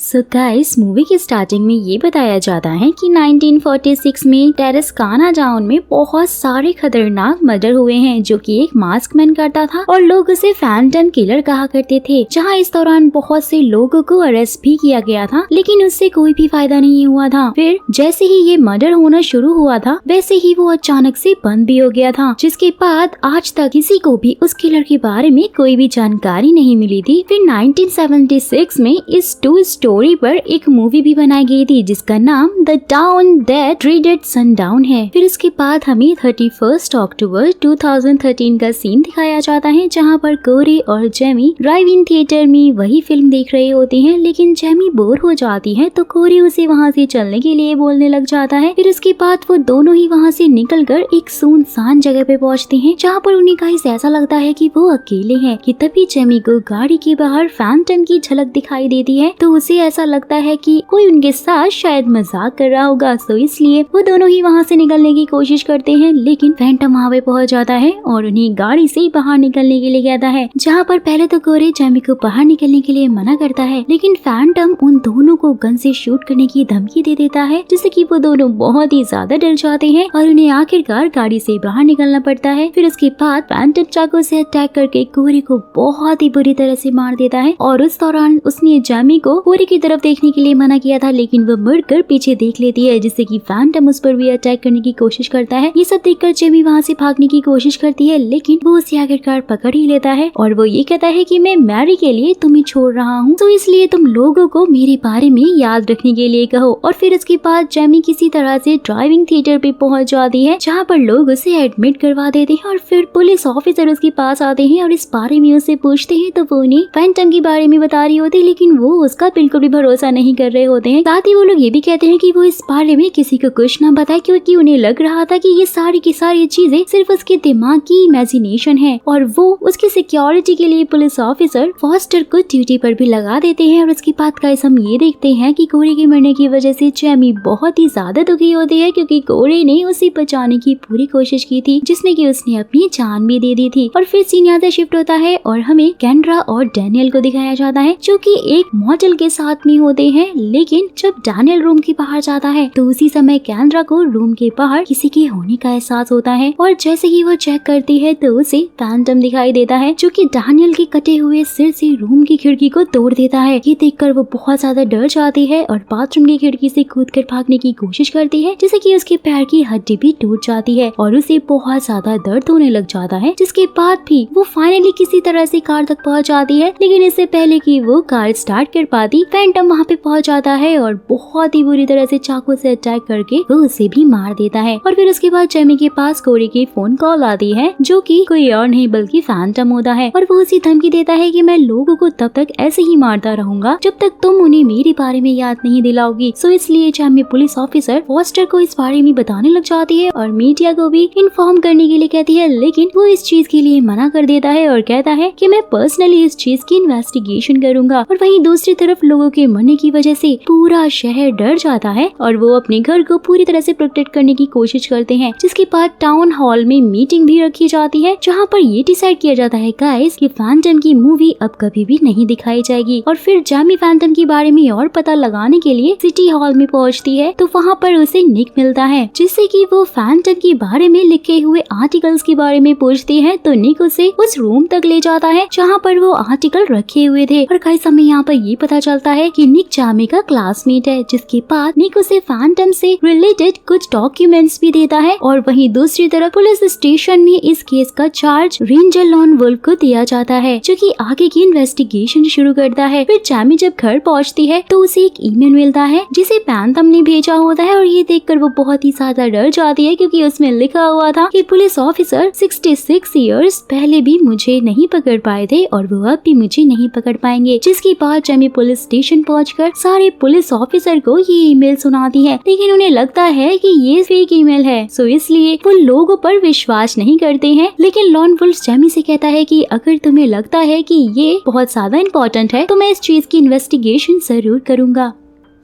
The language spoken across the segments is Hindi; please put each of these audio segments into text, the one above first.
सो गाइस, मूवी की स्टार्टिंग में ये बताया जाता है कि 1946 में टेरेस्काना टाउन में बहुत सारे खतरनाक मर्डर हुए हैं जो कि एक मास्क मैन करता था और लोग उसे फैंटम किलर कहा करते थे। जहां इस दौरान बहुत से लोगों को अरेस्ट भी किया गया था, लेकिन उससे कोई भी फायदा नहीं हुआ था। फिर जैसे ही ये मर्डर होना शुरू हुआ था, वैसे ही वो अचानक से बंद भी हो गया था, जिसके बाद आज तक किसी को भी उस किलर के बारे में कोई भी जानकारी नहीं मिली थी। फिर 1976 में इस ट्रू स्टोरी पर एक मूवी भी बनाई गई थी जिसका नाम द टाउन दैट ड्रीडेड सनडाउन है। फिर उसके बाद हमें 31 अक्टूबर 2013 का सीन दिखाया जाता है जहां पर कोरी और जेमी ड्राइव इन थिएटर में वही फिल्म देख रहे होते हैं, लेकिन जेमी बोर हो जाती है तो कोरी उसे वहां से चलने के लिए बोलने लग जाता है। फिर उसके बाद वो दोनों ही वहां से निकलकर एक सुनसान जगह पे पहुंचते हैं जहां पर उन्हें गाइस ऐसा लगता है कि वो अकेले हैं कि तभी जेमी को गाड़ी के बाहर फैंटम की झलक दिखाई देती है। तो उसे ऐसा लगता है कि कोई उनके साथ शायद मजाक कर रहा होगा, तो इसलिए वो दोनों ही वहाँ से निकलने की कोशिश करते हैं, लेकिन फैंटम वहाँ पे पहुँच जाता है और उन्हें गाड़ी से बाहर निकलने के लिए कहता है। जहाँ पर पहले तो कोरे जेमी को बाहर निकलने के लिए मना करता है, लेकिन फैंटम उन दोनों को गन से शूट करने की धमकी दे देता है, जिससे कि वो दोनों बहुत ही ज्यादा डर जाते हैं और उन्हें आखिरकार गाड़ी से बाहर निकलना पड़ता है। फिर उसके बाद फैंटम चाकू से अटैक करके कोरे को बहुत ही बुरी तरह से मार देता है और उस दौरान उसने जेमी को कोरे की तरफ देखने के लिए मना किया था, लेकिन वो मुड़कर पीछे देख लेती है, जिससे कि फैंटम उस पर भी अटैक करने की कोशिश करता है। ये सब देखकर जेमी वहाँ से भागने की कोशिश करती है, लेकिन वो उसे आखिरकार पकड़ ही लेता है और वो ये कहता है कि मैं मैरी के लिए तुम्हें छोड़ रहा हूँ, तो इसलिए तुम लोगों को मेरे बारे में याद रखने के लिए कहो। और फिर उसके बाद जेमी किसी तरह से ड्राइविंग थिएटर पे पहुंच जाती है जहाँ पर लोग उसे एडमिट करवा देते हैं और फिर पुलिस ऑफिसर उसके पास आते हैं और इस बारे में उससे पूछते हैं, तो वो उन्हें फैंटम के बारे में बता रही होती है, लेकिन वो उसका बिल्कुल भी भरोसा नहीं कर रहे होते हैं। साथ ही वो लोग ये भी कहते हैं कि वो इस बारे में किसी को कुछ ना बताए, क्योंकि उन्हें लग रहा था कि ये सारी की सारी चीजें सिर्फ उसके दिमाग की इमेजिनेशन है। और वो उसकी सिक्योरिटी के लिए पुलिस ऑफिसर फॉस्टर को ड्यूटी पर भी लगा देते हैं। और उसके बाद गाइस हम ये देखते हैं कि कोरे के मरने की वजह से जेमी बहुत ही ज्यादा दुखी होती है, क्योंकि कोरे ने उसे बचाने की पूरी कोशिश की थी, जिसमें कि उसने अपनी जान भी दे दी थी। और फिर सीन यहाँ से शिफ्ट होता है और हमें कैंड्रा और डैनियल को दिखाया जाता है जो कि एक मॉडल के साथ में होते हैं। लेकिन जब डैनियल रूम के बाहर जाता है तो उसी समय कैंड्रा को रूम के बाहर किसी के होने का एहसास होता है और जैसे ही वो चेक करती है तो उसे फैंटम दिखाई देता है जो कि डैनियल के कटे हुए सिर से रूम की खिड़की को तोड़ देता है। ये देखकर वो बहुत ज्यादा डर जाती है और बाथरूम की खिड़की से कूदकर भागने की कोशिश करती है, जिससे कि उसके पैर की हड्डी भी टूट जाती है और उसे बहुत ज्यादा दर्द होने लग जाता है। जिसके बाद भी वो फाइनली किसी तरह से कार तक पहुंच जाती है, लेकिन इससे पहले कि वो कार स्टार्ट कर पाती फैंटम वहाँ पे पहुंच जाता है और बहुत ही बुरी तरह से चाकू से अटैक करके वो उसे भी मार देता है। और फिर उसके बाद जेमी के पास कोरे की फोन कॉल आती है जो कि कोई और नहीं बल्कि फैंटम होता है और वो उसे धमकी देता है कि मैं लोगों को तब तक ऐसे ही मारता रहूंगा जब तक तुम उन्हें मेरे बारे में याद नहीं दिलाओगी। सो इसलिए जेमी पुलिस ऑफिसर फॉस्टर को इस बारे में बताने लग जाती है और मीडिया को भी इन्फॉर्म करने के लिए कहती है, लेकिन वो इस चीज के लिए मना कर देता है और कहता है कि मैं पर्सनली इस चीज की इन्वेस्टिगेशन करूंगा। और वहीं दूसरी तरफ लोगों के मरने की वजह से पूरा शहर डर जाता है और वो अपने घर को पूरी तरह से प्रोटेक्ट करने की कोशिश करते हैं। जिसके बाद टाउन हॉल में मीटिंग भी रखी जाती है जहाँ पर ये डिसाइड किया जाता है गाइस कि फैंटम की मूवी अब कभी भी नहीं दिखाई जाएगी। और फिर जेमी फैंटम के बारे में और पता लगाने के लिए सिटी हॉल में पहुँचती है तो वहाँ पर उसे निक मिलता है, जिससे कि वो फैंटम के बारे में लिखे हुए आर्टिकल्स के बारे में पूछती है। तो निक उसे उस रूम तक ले जाता है जहाँ पर वो आर्टिकल रखे हुए थे और गाइस हमें यहाँ पर ये पता चलता है कि निक जेमी का क्लासमेट है। जिसके बाद निक उसे फैंटम से रिलेटेड कुछ डॉक्यूमेंट्स भी देता है। और वहीं दूसरी तरफ पुलिस स्टेशन में इस केस का चार्ज रेंजर लॉन वुल्फ को दिया जाता है जो कि आगे की इन्वेस्टिगेशन शुरू करता है। फिर जेमी जब घर पहुँचती है तो उसे एक ईमेल मिलता है जिसे फैंटम ने भेजा होता है और ये देखकर वो बहुत ही ज्यादा डर जाती है, क्योंकि उसमें लिखा हुआ था कि पुलिस ऑफिसर 66 इयर्स पहले भी मुझे नहीं पकड़ पाए थे और वो अब भी मुझे नहीं पकड़ पाएंगे। जिसके बाद जेमी पुलिस स्टेशन पहुंचकर सारे पुलिस ऑफिसर को ये ईमेल सुनाती है, लेकिन उन्हें लगता है कि ये फेक ईमेल है, सो इसलिए वो लोगों पर विश्वास नहीं करते हैं। लेकिन लॉन वुल्फ जेमी से कहता है कि अगर तुम्हें लगता है कि ये बहुत ज्यादा इम्पोर्टेंट है तो मैं इस चीज की इन्वेस्टिगेशन जरूर करूंगा।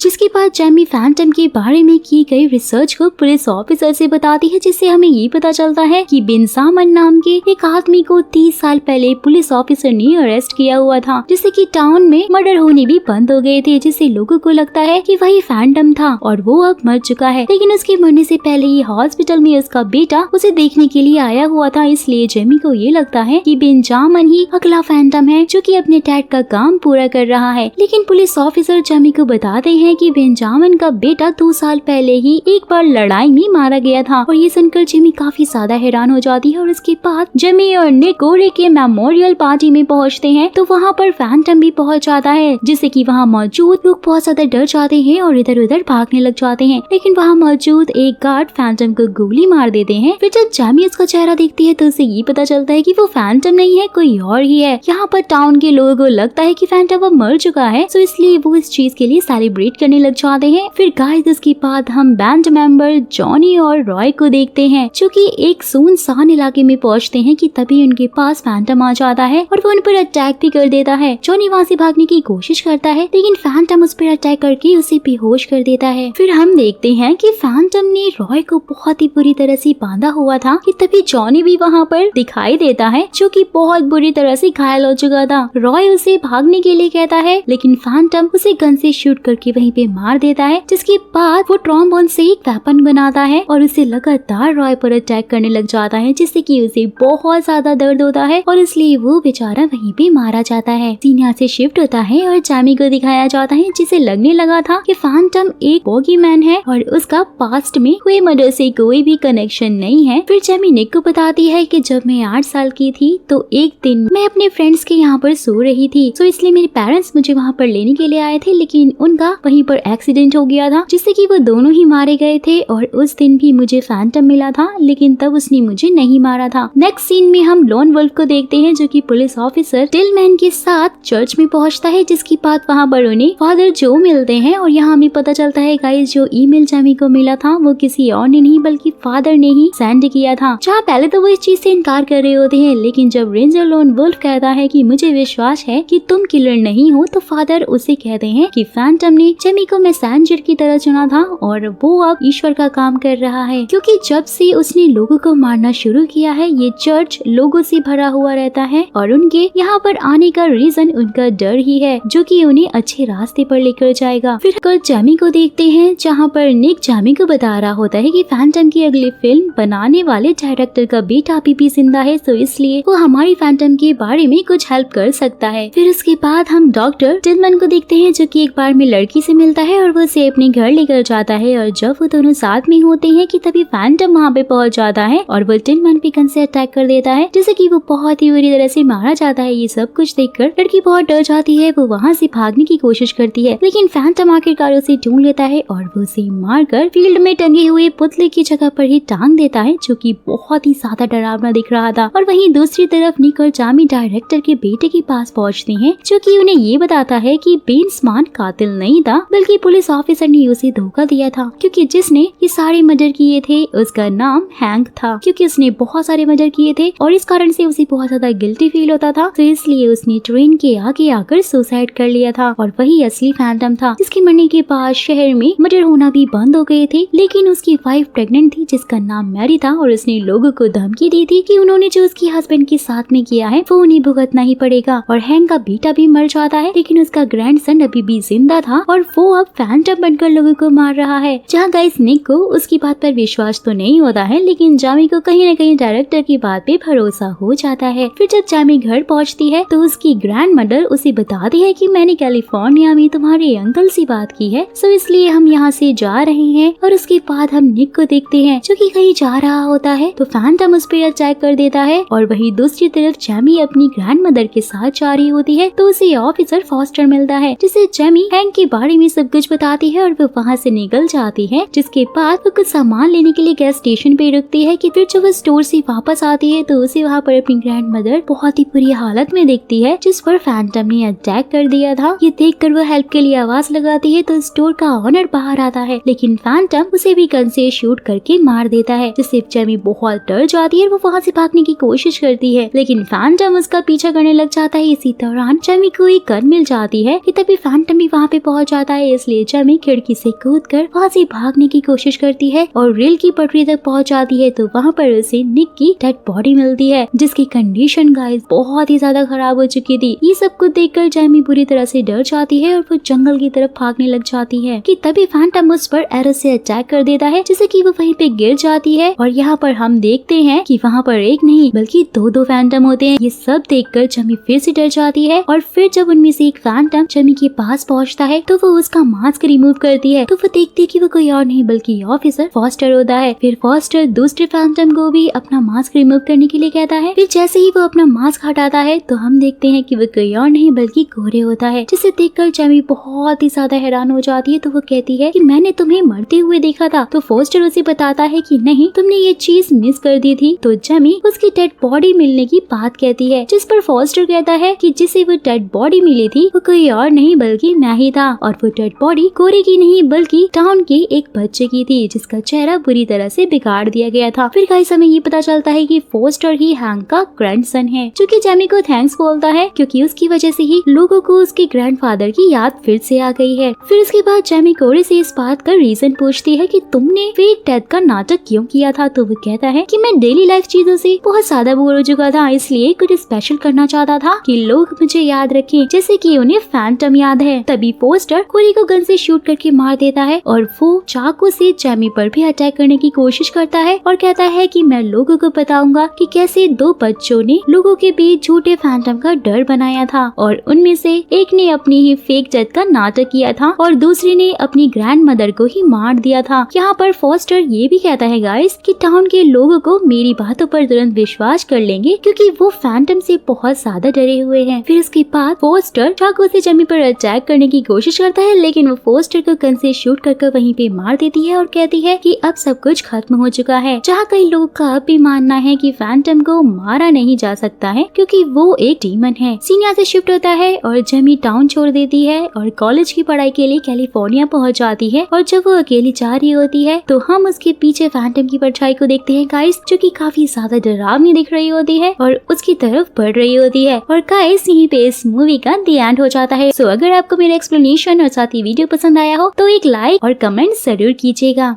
जिसके बाद जेमी फैंटम के बारे में की गई रिसर्च को पुलिस ऑफिसर से बताती है, जिससे हमें ये पता चलता है कि बिन सामन नाम के एक आदमी को 30 साल पहले पुलिस ऑफिसर ने अरेस्ट किया हुआ था, जिससे कि टाउन में मर्डर होने भी बंद हो गए थे, जिससे लोगों को लगता है कि वही फैंटम था और वो अब मर चुका है। लेकिन उसके मरने से पहले ही हॉस्पिटल में उसका बेटा उसे देखने के लिए आया हुआ था, इसलिए जेमी को ये लगता है कि बेंजामिन ही अगला फैंटम है जो कि अपने डैड का काम पूरा कर रहा है। लेकिन पुलिस ऑफिसर जेमी को बताते हैं कि बेंजामिन का बेटा 2 साल पहले ही एक बार लड़ाई में मारा गया था, और ये सुनकर जेमी काफी ज्यादा हैरान हो जाती है। और उसके बाद जेमी और निक कोरे के मेमोरियल पार्टी में पहुंचते हैं, तो वहाँ पर फैंटम भी पहुंच जाता है, जिससे कि वहाँ मौजूद लोग बहुत ज्यादा डर जाते हैं और इधर उधर भागने लग जाते हैं। लेकिन वहाँ मौजूद एक गार्ड फैंटम को गोली मार देते हैं। फिर जब जेमी उसका चेहरा देखती है तो उसे ये पता चलता है कि वो फैंटम नहीं है, कोई और ही है। यहाँ पर टाउन के लोगों को लगता है कि फैंटम अब मर चुका है, तो इसलिए वो इस चीज के लिए सेलिब्रेट करने लग जाते हैं। फिर गाइस इसके बाद हम बैंड मेंबर जॉनी और रॉय को देखते हैं, जो कि एक सुनसान इलाके में पहुंचते हैं कि तभी उनके पास फैंटम आ जाता है और वो उन पर अटैक भी कर देता है। जॉनी वहाँ से भागने की कोशिश करता है, लेकिन फैंटम उस पर अटैक करके उसे बेहोश कर देता है। फिर हम देखते हैं कि फैंटम ने रॉय को बहुत ही बुरी तरह से बांधा हुआ था कि तभी जॉनी भी वहाँ पर दिखाई देता है, जो कि बहुत बुरी तरह से घायल हो चुका था। रॉय उसे भागने के लिए कहता है, लेकिन फैंटम उसे गन से शूट करके वहीं पे मार देता है, जिसके बाद वो ट्रॉम्बोन से एक वेपन बनाता है और उसे लगातार रॉय पर अटैक करने लग जाता है, जिससे कि उसे बहुत ज्यादा दर्द होता है और इसलिए वो बेचारा वहीं पे मारा जाता है। सीन यहाँ से शिफ्ट होता है और जेमी को दिखाया जाता है, जिसे लगने लगा था कि फैंटम एक बॉगीमैन है और उसका पास्ट में हुए मर्डर से कोई भी कनेक्शन नहीं है। फिर जेमी निक को बताती है कि जब मैं 8 साल की थी तो एक दिन मैं अपने फ्रेंड्स के यहाँ पर सो रही थी, तो इसलिए मेरे पेरेंट्स मुझे वहाँ पर लेने के लिए आए थे, लेकिन उनका वहीं पर एक्सीडेंट हो गया था, जिससे कि वो दोनों ही मारे गए थे। और उस दिन भी मुझे फैंटम मिला था, लेकिन तब उसने मुझे नहीं मारा था। नेक्स्ट सीन में हम लॉन वुल्फ को देखते हैं, जो कि पुलिस ऑफिसर टिलमैन के साथ चर्च में पहुंचता है, जिसकी बात वहाँ पर उन्हें फादर जो मिलते हैं। और यहाँ हमें पता चलता है गाइस, जो ईमेल जेमी को मिला था वो किसी और ने नहीं बल्कि फादर ने ही सेंड किया था। जहाँ पहले तो वो इस चीज से इनकार कर रहे होते हैं, लेकिन जब रेंजर लॉन वुल्फ कहता है कि मुझे विश्वास है कि तुम किलर नहीं हो, तो फादर उसे कहते हैं कि फैंटम ने जेमी को मैसेंजर की तरह चुना था और वो अब ईश्वर का काम कर रहा है, क्योंकि जब से उसने लोगों को मारना शुरू किया है ये चर्च लोगों से भरा हुआ रहता है और उनके यहाँ पर आने का रीजन उनका डर ही है, जो कि उन्हें अच्छे रास्ते पर लेकर जाएगा। फिर कल जेमी को देखते हैं, जहाँ पर निक जेमी को बता रहा होता है कि फैंटम की अगली फिल्म बनाने वाले डायरेक्टर का बेटा अभी भी जिंदा है, तो इसलिए वो हमारी फैंटम के बारे में कुछ हेल्प कर सकता है। फिर उसके बाद हम डॉक्टर टिलमैन को देखते हैं, जो कि एक बार में लड़की से मिलता है और वो उसे अपने घर लेकर जाता है। और जब वो दोनों साथ में होते हैं कि तभी फैंटम वहाँ पे पहुंच जाता है और वो टिलमैन पे गन से अटैक कर देता है, जिससे कि वो बहुत ही बुरी तरह से मारा जाता है। ये सब कुछ देखकर लड़की बहुत डर जाती है, वो वहाँ से भागने की कोशिश करती है, लेकिन फैंटम आखिरकार उसे ढूंढ लेता है और वो उसे मारकर फील्ड में टंगे हुए पुतले की जगह पर ही टांग देता है, जो कि बहुत ही ज्यादा डरावना दिख रहा था। और वहीं दूसरी तरफ निक और जेमी डायरेक्टर के बेटे के पास पहुँचते हैं, जो कि उन्हें ये बताता है कि बेंसमान कातिल नहीं था, बल्कि पुलिस ऑफिसर ने उसे धोखा दिया था, क्योंकि जिसने ये सारे मर्डर किए थे उसका नाम हैंक था, क्योंकि उसने बहुत सारे मर्डर किए थे और इस कारण से उसे बहुत ज्यादा गिल्टी फील होता था, तो इसलिए उसने ट्रेन के आगे आकर सुसाइड कर लिया था। और वही असली फैंटम था, जिसके मरने के बाद शहर में मर्डर होना भी बंद हो गए थे, लेकिन उसकी वाइफ प्रेग्नेंट थी जिसका नाम मैरी था, और उसने लोगों को धमकी दी थी कि उन्होंने जो उसकी हस्बैंड के साथ में किया है वो उन्हें भुगतना ही पड़ेगा। और हैंक का बेटा भी मर जाता है, लेकिन उसका ग्रैंडसन अभी भी जिंदा था और वो अब फैंटम बनकर लोगों को मार रहा है। जहाँ गाइस निक को उसकी बात पर विश्वास तो नहीं होता है, लेकिन जेमी को कहीं न कहीं डायरेक्टर की बात पे भरोसा हो जाता है। फिर जब जेमी घर पहुँचती है तो उसकी ग्रैंड मदर उसे बताती है कि मैंने कैलिफोर्निया में तुम्हारे अंकल से बात की है, सो इसलिए हम यहाँ से जा रहे हैं। और उसके बाद हम निक को देखते हैं, जो कि कहीं जा रहा होता है, तो फैंटम उस पर अटैक कर देता है। और वही दूसरी तरफ जेमी अपनी ग्रैंड मदर के साथ जा रही होती है, तो उसे ऑफिसर फॉस्टर मिलता है, जिसे जेमी हैंक के बारे में सब कुछ बताती है और वो वहाँ से निकल जाती है। जिसके बाद वो कुछ सामान लेने के लिए गैस स्टेशन पे रुकती है कि फिर जब वो स्टोर से वापस आती है तो उसे वहाँ पर अपनी ग्रैंड मदर बहुत ही बुरी हालत में देखती है, जिस पर फैंटम ने अटैक कर दिया था। ये देखकर वो हेल्प के लिए आवाज लगाती है, तो स्टोर का ऑनर बाहर आता है, लेकिन फैंटम उसे भी गन से शूट करके मार देता है, जिससे जेमी बहुत डर जाती है और वो वहाँ से भागने की कोशिश करती है, लेकिन फैंटम उसका पीछा करने लग जाता है। इसी दौरान जेमी को एक गन मिल जाती है कि तभी फैंटम भी वहाँ पे पहुँच जाता जाता है, इसलिए जेमी खिड़की से कूदकर वहाँ से भागने की कोशिश करती है और रेल की पटरी तक पहुँच जाती है। तो वहाँ पर उसे निक की डेड बॉडी मिलती है, जिसकी कंडीशन गाइस बहुत ही ज्यादा खराब हो चुकी थी। ये सब कुछ देखकर जेमी बुरी तरह से डर जाती है और वो जंगल की तरफ भागने लग जाती है कि तभी फैंटम उस पर एरो से अटैक कर देता है, जिससे कि वो वहीं पे गिर जाती है। और यहाँ पर हम देखते हैं कि वहाँ पर एक नहीं बल्कि दो फैंटम होते हैं। ये सब देखकर जेमी फिर से डर जाती है और फिर जब उनमें से एक फैंटम जेमी के पास पहुँचता है तो वो उसका मास्क रिमूव करती है। तो वो देखती है कि वो कोई और नहीं बल्कि ऑफिसर फॉस्टर होता है। फिर फॉस्टर दूसरे फैंटम को भी अपना मास्क रिमूव करने के लिए कहता है। फिर जैसे ही वो अपना मास्क हटाता है तो हम देखते हैं कि वो कोई और नहीं बल्कि कोरे होता है, जिसे देखकर जेमी बहुत ही ज्यादा हैरान हो जाती है। तो वो कहती है कि मैंने तुम्हें मरते हुए देखा था। तो फॉस्टर उसे बताता है कि नहीं, तुमने ये चीज मिस कर दी थी। तो जेमी उसकी डेड बॉडी मिलने की बात कहती है, जिस पर फॉस्टर कहता है कि जिसे वो डेड बॉडी मिली थी वो कोई और नहीं बल्कि मैं ही था, और वो डेड बॉडी कोरे की नहीं बल्कि टाउन के एक बच्चे की थी, जिसका चेहरा बुरी तरह से बिगाड़ दिया गया था। फिर गाइस हमें ये पता चलता है कि फॉस्टर ही हैंक का ग्रैंडसन है, जो कि जेमी को थैंक्स बोलता है क्योंकि उसकी वजह से ही लोगों को उसके ग्रैंडफादर की याद फिर से आ गई है। फिर उसके बाद जेमी कोरे से इस बात का रीजन पूछती है कि तुमने फेक डेथ का नाटक क्यों किया था। तो वो कहता है कि मैं डेली लाइफ चीजों से बहुत ज्यादा बोर हो चुका था, इसलिए कुछ स्पेशल करना चाहता था कि लोग मुझे याद रखें, जैसे कि उन्हें फैंटम याद है। तभी पोस्टर कोरी को गन से शूट करके मार देता है और वो चाकू से जेमी पर भी अटैक करने की कोशिश करता है और कहता है कि मैं लोगों को बताऊंगा कि कैसे दो बच्चों ने लोगों के बीच झूठे फैंटम का डर बनाया था, और उनमें से एक ने अपनी ही फेक डेथ का नाटक किया था और दूसरे ने अपनी ग्रैंड मदर को ही मार दिया था। यहाँ पर फॉस्टर ये भी कहता है गाइस कि टाउन के लोगों को मेरी बातों पर तुरंत विश्वास कर लेंगे क्योंकि वो फैंटम से बहुत ज्यादा डरे हुए हैं। फिर उसके बाद फॉस्टर चाकू से जेमी पर अटैक करने की कोशिश करता है, लेकिन वो फॉस्टर को गन से शूट करके वहीं पे मार देती है और कहती है कि अब सब कुछ खत्म हो चुका है। जहाँ कई लोगों का अब भी मानना है कि फैंटम को मारा नहीं जा सकता है क्योंकि वो एक डीमन है। सीन यहाँ से शिफ्ट होता है और जेमी टाउन छोड़ देती है और कॉलेज की पढ़ाई के लिए कैलिफोर्निया पहुँच जाती है। और जब वो अकेली जा रही होती है तो हम उसके पीछे फैंटम की परछाई को देखते हैं गाइस, जो कि काफी ज्यादा डरावनी दिख रही होती है और उसकी तरफ बढ़ रही होती है। और गाइस यहीं पे इस मूवी का द एंड हो जाता है। सो अगर आपको मेरा एक्सप्लेनेशन और साथ ही वीडियो पसंद आया हो तो एक लाइक और कमेंट जरूर कीजिएगा।